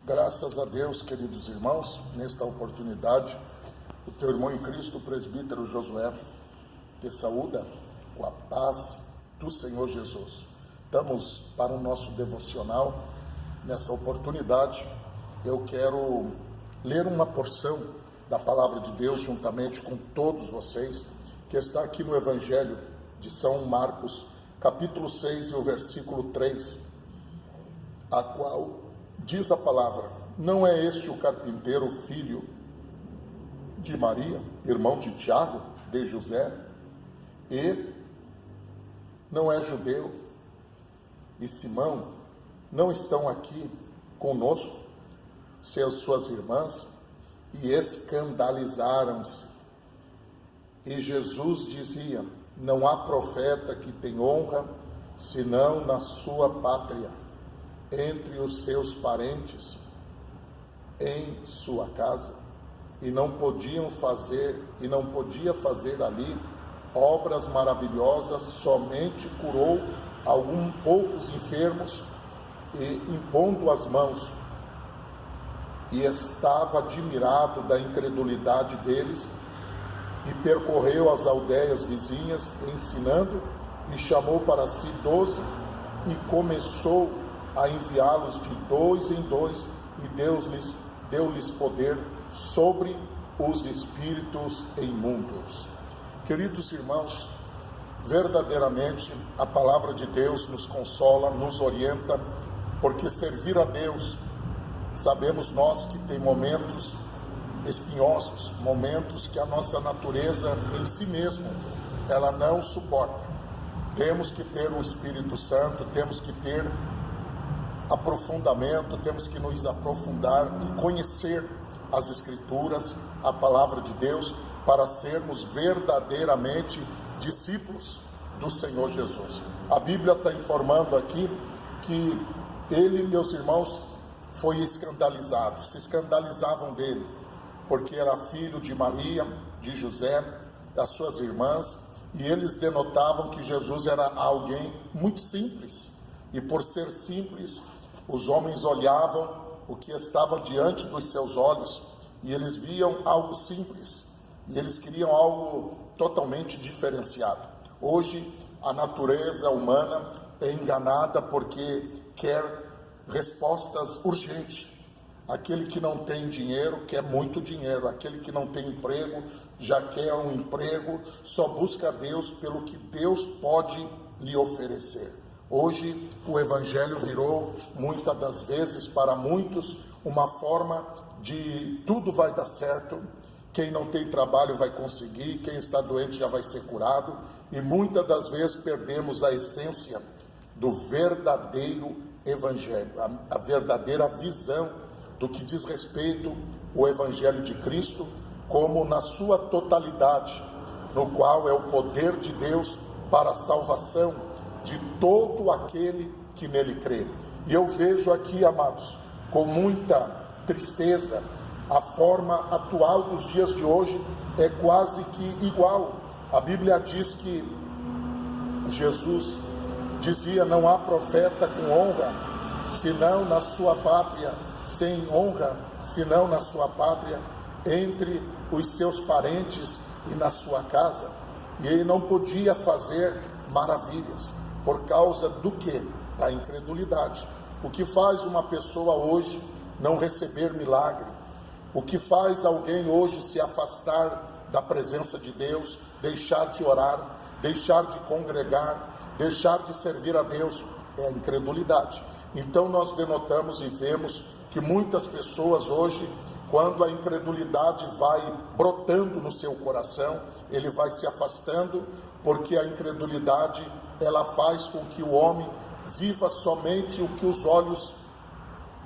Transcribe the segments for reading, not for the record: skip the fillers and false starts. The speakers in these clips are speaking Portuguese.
Graças a Deus, queridos irmãos, nesta oportunidade, o teu irmão em Cristo, o presbítero Josué, te saúda com a paz do Senhor Jesus. Estamos para o nosso devocional. Nessa oportunidade, eu quero ler uma porção da palavra de Deus juntamente com todos vocês, que está aqui no Evangelho de São Marcos, capítulo 6 e o versículo 3, a qual diz a palavra: não é este o carpinteiro, filho de Maria, irmão de Tiago, de José, e não é judeu, e Simão não estão aqui conosco, suas irmãs? E escandalizaram-se. E Jesus dizia: não há profeta que tem honra, senão na sua pátria, entre os seus parentes, em sua casa. E não podia fazer ali obras maravilhosas, somente curou alguns poucos enfermos e impondo as mãos. E estava admirado da incredulidade deles, e percorreu as aldeias vizinhas, ensinando, e chamou para si 12, e começou a enviá-los de 2 em 2, e deu-lhes poder sobre os espíritos imundos. Queridos irmãos, verdadeiramente a palavra de Deus nos consola, nos orienta, porque servir a Deus, sabemos nós que tem momentos espinhosos, momentos que a nossa natureza em si mesma, ela não suporta. Temos que ter o Espírito Santo, temos que ter aprofundamento, temos que nos aprofundar e conhecer as Escrituras, a palavra de Deus, para sermos verdadeiramente discípulos do Senhor Jesus. A Bíblia está informando aqui que ele, meus irmãos, foi escandalizado, se escandalizavam dele, porque era filho de Maria, de José, das suas irmãs, e eles denotavam que Jesus era alguém muito simples, e por ser simples, os homens olhavam o que estava diante dos seus olhos, e eles viam algo simples, e eles queriam algo totalmente diferenciado. Hoje, a natureza humana é enganada porque quer respostas urgentes. Aquele que não tem dinheiro quer muito dinheiro, aquele que não tem emprego já quer um emprego, só busca Deus pelo que Deus pode lhe oferecer. Hoje o Evangelho virou, muitas das vezes, para muitos, uma forma de tudo vai dar certo, quem não tem trabalho vai conseguir, quem está doente já vai ser curado, e muitas das vezes perdemos a essência do verdadeiro Evangelho, a verdadeira visão do que diz respeito ao Evangelho de Cristo, como na sua totalidade, no qual é o poder de Deus para a salvação de todo aquele que nele crê. E eu vejo aqui, amados, com muita tristeza, a forma atual dos dias de hoje é quase que igual. A Bíblia diz que Jesus dizia: não há profeta com honra, senão na sua pátria, sem honra, senão na sua pátria, entre os seus parentes e na sua casa. E ele não podia fazer maravilhas, por causa do quê? Da incredulidade. O que faz uma pessoa hoje não receber milagre? O que faz alguém hoje se afastar da presença de Deus, deixar de orar, deixar de congregar, deixar de servir a Deus? É a incredulidade. Então nós denotamos e vemos que muitas pessoas hoje, quando a incredulidade vai brotando no seu coração, ele vai se afastando, porque a incredulidade, ela faz com que o homem viva somente o que os olhos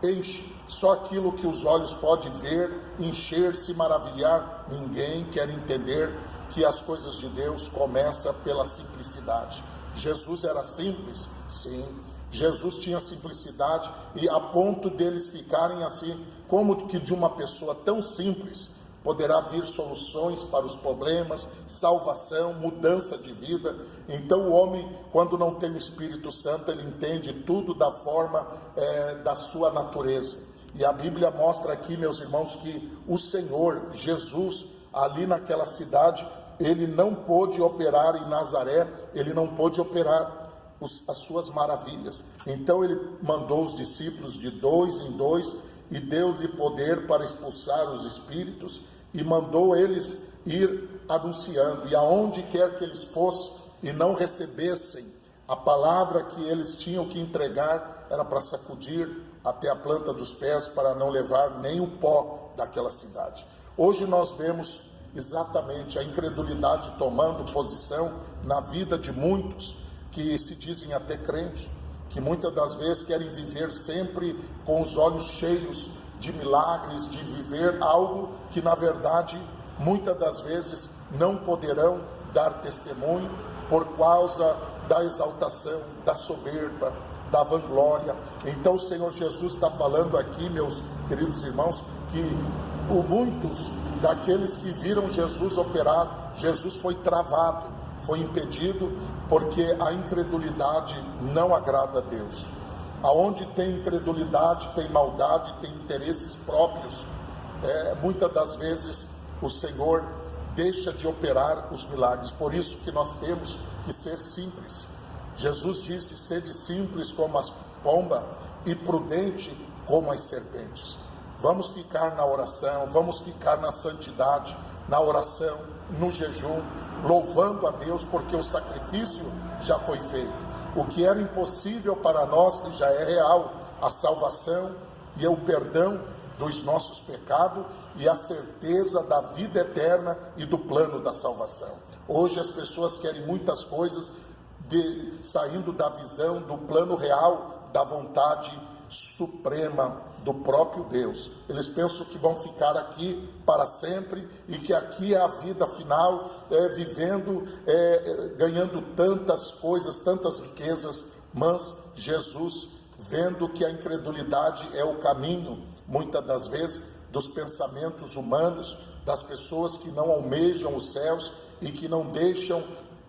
enchem, só aquilo que os olhos podem ver, encher, se maravilhar. Ninguém quer entender que as coisas de Deus começam pela simplicidade. Jesus era simples? Sim. Jesus tinha simplicidade, e a ponto deles ficarem assim, como que de uma pessoa tão simples poderá vir soluções para os problemas, salvação, mudança de vida. Então o homem, quando não tem o Espírito Santo, ele entende tudo da forma da sua natureza. E a Bíblia mostra aqui, meus irmãos, que o Senhor Jesus, ali naquela cidade, ele não pôde operar em Nazaré, ele não pôde operar as suas maravilhas. Então ele mandou os discípulos de 2 em 2 e deu-lhe poder para expulsar os espíritos e mandou eles ir anunciando. E aonde quer que eles fossem e não recebessem a palavra que eles tinham que entregar, era para sacudir até a planta dos pés, para não levar nem o pó daquela cidade. Hoje nós vemos exatamente a incredulidade tomando posição na vida de muitos que se dizem até crentes, que muitas das vezes querem viver sempre com os olhos cheios de milagres, de viver algo que na verdade muitas das vezes não poderão dar testemunho por causa da exaltação, da soberba, da vanglória. Então o Senhor Jesus está falando aqui, meus queridos irmãos, que muitos daqueles que viram Jesus operar, Jesus foi travado, foi impedido, porque a incredulidade não agrada a Deus. Aonde tem incredulidade, tem maldade, tem interesses próprios. Muitas das vezes o Senhor deixa de operar os milagres. Por isso que nós temos que ser simples. Jesus disse: sede simples como as pombas e prudente como as serpentes. Vamos ficar na oração, vamos ficar na santidade, na oração, no jejum, louvando a Deus, porque o sacrifício já foi feito. O que era impossível para nós já é real: a salvação e o perdão dos nossos pecados e a certeza da vida eterna e do plano da salvação. Hoje as pessoas querem muitas coisas saindo da visão do plano real, da vontade suprema do próprio Deus. Eles pensam que vão ficar aqui para sempre e que aqui é a vida final, vivendo, ganhando tantas coisas, tantas riquezas. Mas Jesus, vendo que a incredulidade é o caminho, muitas das vezes, dos pensamentos humanos, das pessoas que não almejam os céus e que não deixam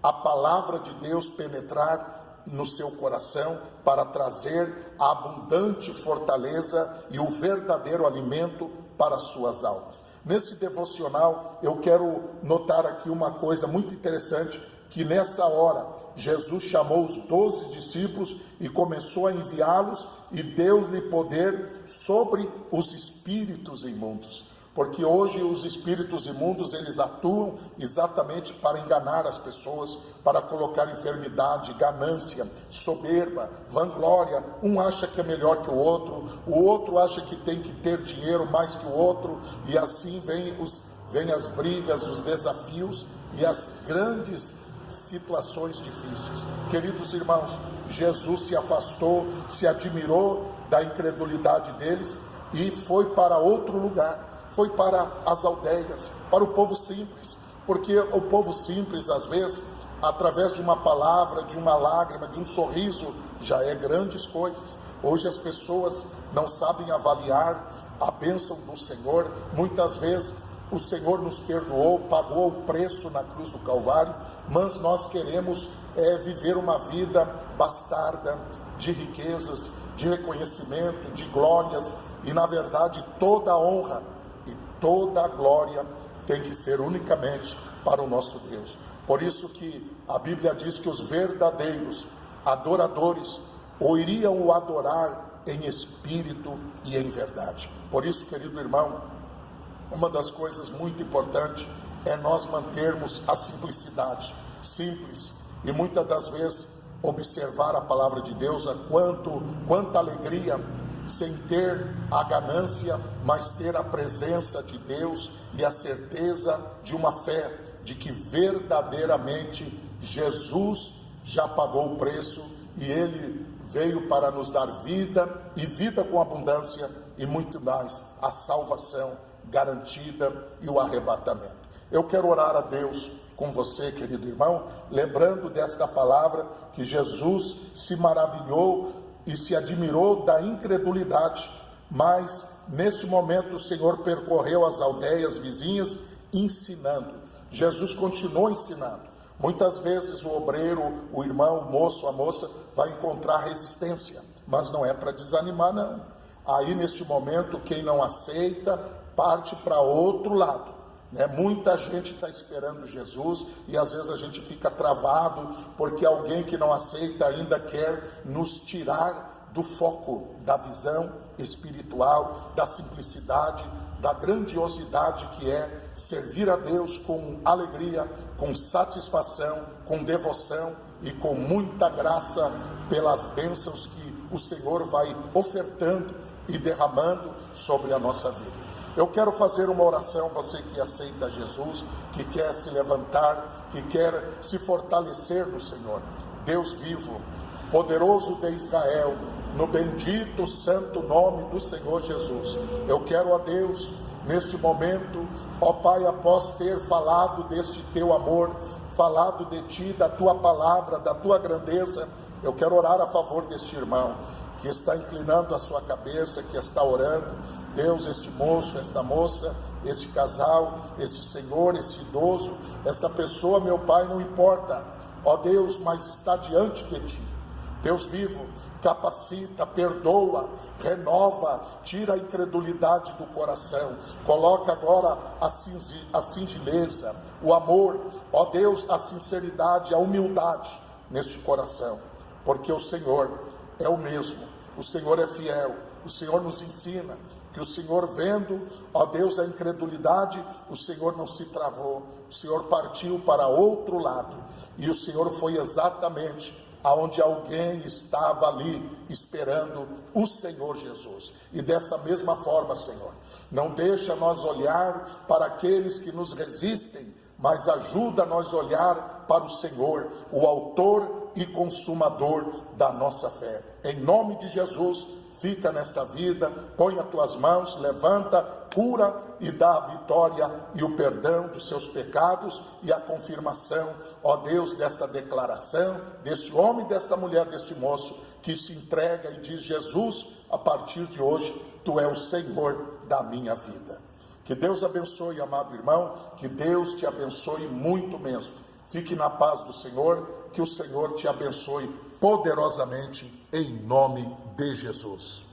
a palavra de Deus penetrar no seu coração para trazer a abundante fortaleza e o verdadeiro alimento para as suas almas. Nesse devocional eu quero notar aqui uma coisa muito interessante, que nessa hora Jesus chamou os 12 discípulos e começou a enviá-los e deu-lhe poder sobre os espíritos imundos. Porque hoje os espíritos imundos, eles atuam exatamente para enganar as pessoas, para colocar enfermidade, ganância, soberba, vanglória. Um acha que é melhor que o outro acha que tem que ter dinheiro mais que o outro, e assim vem as brigas, os desafios e as grandes situações difíceis. Queridos irmãos, Jesus se afastou, se admirou da incredulidade deles e foi para outro lugar. Foi para as aldeias, para o povo simples, porque o povo simples, às vezes, através de uma palavra, de uma lágrima, de um sorriso, já é grandes coisas. Hoje as pessoas não sabem avaliar a bênção do Senhor. Muitas vezes o Senhor nos perdoou, pagou o preço na cruz do Calvário, mas nós queremos viver uma vida bastarda, de riquezas, de reconhecimento, de glórias, e na verdade toda a honra e toda a glória tem que ser unicamente para o nosso Deus. Por isso que a Bíblia diz que os verdadeiros adoradores o iriam o adorar em espírito e em verdade. Por isso, querido irmão, uma das coisas muito importantes é nós mantermos a simplicidade, simples, e muitas das vezes observar a palavra de Deus, quanta alegria, sem ter a ganância, mas ter a presença de Deus e a certeza de uma fé, de que verdadeiramente Jesus já pagou o preço e Ele veio para nos dar vida, e vida com abundância, e muito mais, a salvação garantida e o arrebatamento. Eu quero orar a Deus com você, querido irmão, lembrando desta palavra que Jesus se maravilhou e se admirou da incredulidade, mas neste momento o Senhor percorreu as aldeias vizinhas ensinando. Jesus continuou ensinando. Muitas vezes o obreiro, o irmão, o moço, a moça vai encontrar resistência, mas não é para desanimar não. Aí neste momento, quem não aceita, parte para outro lado. Muita gente está esperando Jesus e às vezes a gente fica travado porque alguém que não aceita ainda quer nos tirar do foco da visão espiritual, da simplicidade, da grandiosidade que é servir a Deus com alegria, com satisfação, com devoção e com muita graça pelas bênçãos que o Senhor vai ofertando e derramando sobre a nossa vida. Eu quero fazer uma oração, você que aceita Jesus, que quer se levantar, que quer se fortalecer no Senhor. Deus vivo, poderoso de Israel, no bendito santo nome do Senhor Jesus. Eu quero a Deus, neste momento, ó Pai, após ter falado deste teu amor, falado de ti, da tua palavra, da tua grandeza, eu quero orar a favor deste irmão, que está inclinando a sua cabeça, que está orando. Deus, este moço, esta moça, este casal, este senhor, este idoso, esta pessoa, meu Pai, não importa, ó Deus, mas está diante de ti. Deus vivo, capacita, perdoa, renova, tira a incredulidade do coração, coloca agora a singeleza, o amor, ó Deus, a sinceridade, a humildade neste coração, porque o Senhor é o mesmo, o Senhor é fiel, o Senhor nos ensina que o Senhor, vendo, ó Deus, a incredulidade, o Senhor não se travou, o Senhor partiu para outro lado, e o Senhor foi exatamente aonde alguém estava ali esperando o Senhor Jesus. E dessa mesma forma, Senhor, não deixa nós olhar para aqueles que nos resistem, mas ajuda nós olhar para o Senhor, o autor e consumador da nossa fé. Em nome de Jesus, fica nesta vida, põe as tuas mãos, levanta, cura e dá a vitória e o perdão dos seus pecados e a confirmação, ó Deus, desta declaração, deste homem, desta mulher, deste moço, que se entrega e diz: Jesus, a partir de hoje, tu és o Senhor da minha vida. Que Deus abençoe, amado irmão, que Deus te abençoe muito mesmo. Fique na paz do Senhor, que o Senhor te abençoe poderosamente, em nome de Jesus.